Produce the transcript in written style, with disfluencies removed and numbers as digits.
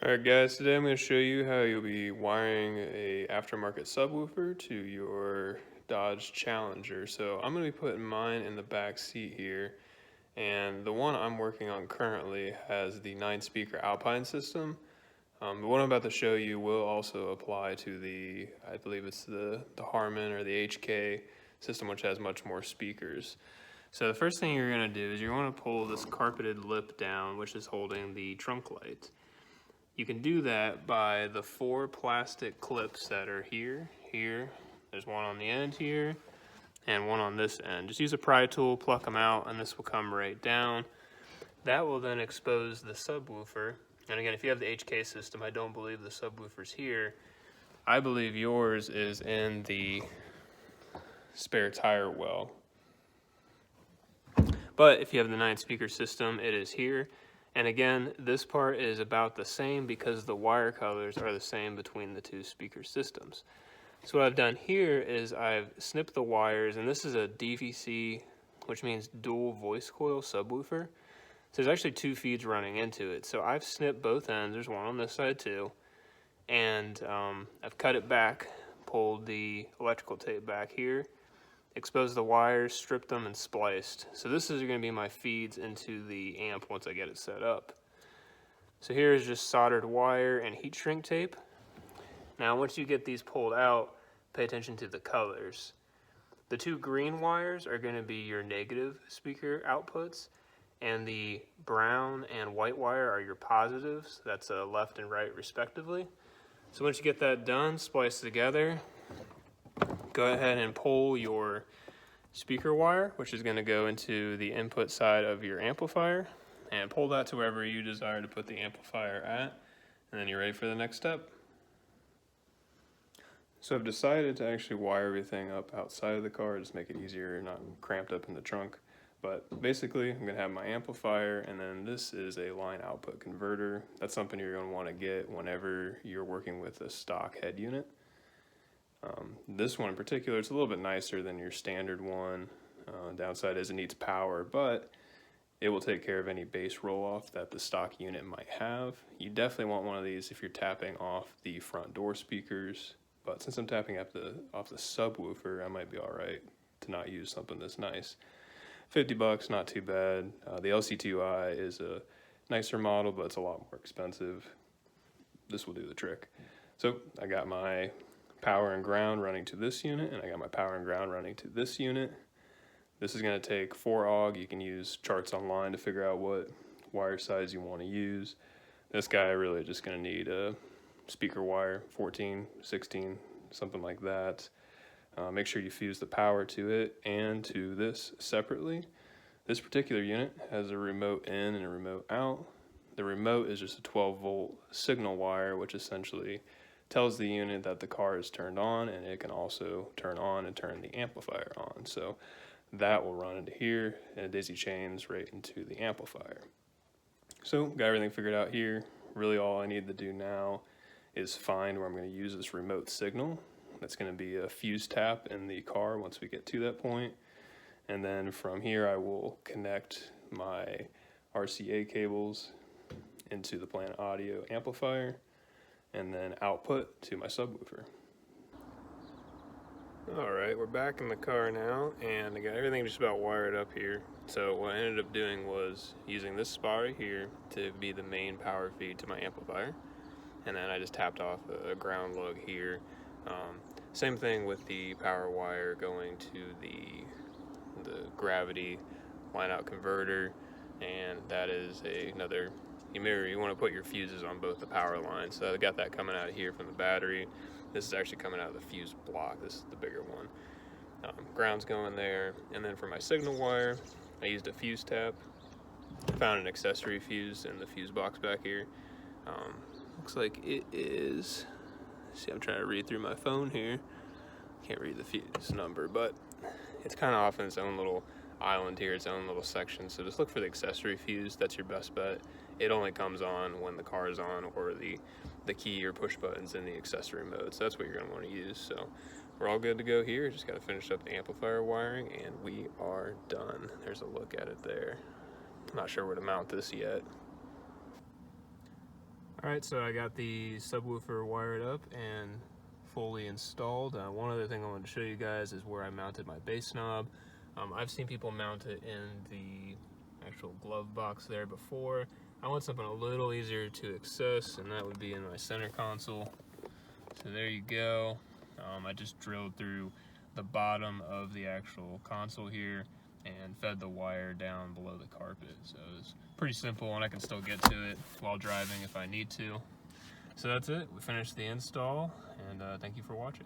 Alright guys, today I'm going to show you how you'll be wiring a aftermarket subwoofer to your Dodge Challenger. So I'm going to be putting mine in the back seat here, and the one I'm working on currently has the 9-speaker Alpine system. The one I'm about to show you will also apply to the, I believe it's the Harman or the HK system, which has much more speakers. So the first thing you're going to do is you want to pull this carpeted lip down, which is holding the trunk light. You can do that by the 4 plastic clips that are here. There's one on the end here, and one on this end. Just use a pry tool, pluck them out, and this will come right down. That will then expose the subwoofer. And again, if you have the HK system, I don't believe the subwoofer's here. I believe yours is in the spare tire well. But if you have the 9-speaker system, it is here. And again, this part is about the same because the wire colors are the same between the 2 speaker systems. So what I've done here is I've snipped the wires, and this is a DVC, which means dual voice coil subwoofer. So there's actually 2 feeds running into it. So I've snipped both ends. There's one on this side too. And I've cut it back, pulled the electrical tape back here, exposed the wires, stripped them, and spliced. So this is going to be my feeds into the amp once I get it set up. So here is just soldered wire and heat shrink tape. Now once you get these pulled out, pay attention to the colors. The 2 green wires are going to be your negative speaker outputs, and the brown and white wire are your positives. That's left and right respectively. So once you get that done, splice together, go ahead and pull your speaker wire, which is going to go into the input side of your amplifier, and pull that to wherever you desire to put the amplifier at, and then you're ready for the next step. So I've decided to actually wire everything up outside of the car, just make it easier, not cramped up in the trunk. But basically, I'm going to have my amplifier, and then this is a line output converter. That's something you're going to want to get whenever you're working with a stock head unit. This one in particular, it's a little bit nicer than your standard one. Downside is it needs power, but it will take care of any bass roll-off that the stock unit might have. You definitely want one of these if you're tapping off the front door speakers, but since I'm tapping off the subwoofer, I might be alright to not use something this nice. $50, not too bad. The LC2i is a nicer model, but it's a lot more expensive. This will do the trick. So I got my power and ground running to this unit, and I got my power and ground running to this unit. This is going to take 4 AUG. You can use charts online to figure out what wire size you want to use. This guy really just going to need a speaker wire, 14, 16, something like that. Make sure you fuse the power to it and to this separately. This particular unit has a remote in and a remote out. The remote is just a 12-volt signal wire, which essentially tells the unit that the car is turned on, and it can also turn on and turn the amplifier on. So that will run into here, and it daisy chains right into the amplifier. So got everything figured out here. Really all I need to do now is find where I'm going to use this remote signal. That's going to be a fuse tap in the car once we get to that point. And then from here I will connect my RCA cables into the Planet Audio amplifier, and then output to my subwoofer. Alright, we're back in the car now, and I got everything just about wired up here. So what I ended up doing was using this spot right here to be the main power feed to my amplifier, and then I just tapped off a ground lug here. Same thing with the power wire going to the gravity line out converter, and that is another. You want to put your fuses on both the power lines. So I got that coming out here from the battery. This is actually coming out of the fuse block. This is the bigger one. Ground's going there, and then for my signal wire, I used a fuse tap. Found an accessory fuse in the fuse box back here. Looks like it is. See, I'm trying to read through my phone here. Can't read the fuse number, but it's kind of off in its own little island here, its own little section. So just look for the accessory fuse. That's your best bet. It only comes on when the car is on, or the key or push buttons in the accessory mode. So that's what you're going to want to use. So we're all good to go here. Just got to finish up the amplifier wiring, and we are done. There's a look at it there. I'm not sure where to mount this yet. Alright, so I got the subwoofer wired up and fully installed. One other thing I wanted to show you guys is where I mounted my bass knob. I've seen people mount it in the actual glove box there before. I want something a little easier to access, and that would be in my center console. So there you go. I just drilled through the bottom of the actual console here and fed the wire down below the carpet. So it's pretty simple, and I can still get to it while driving if I need to. So that's it. We finished the install, and thank you for watching.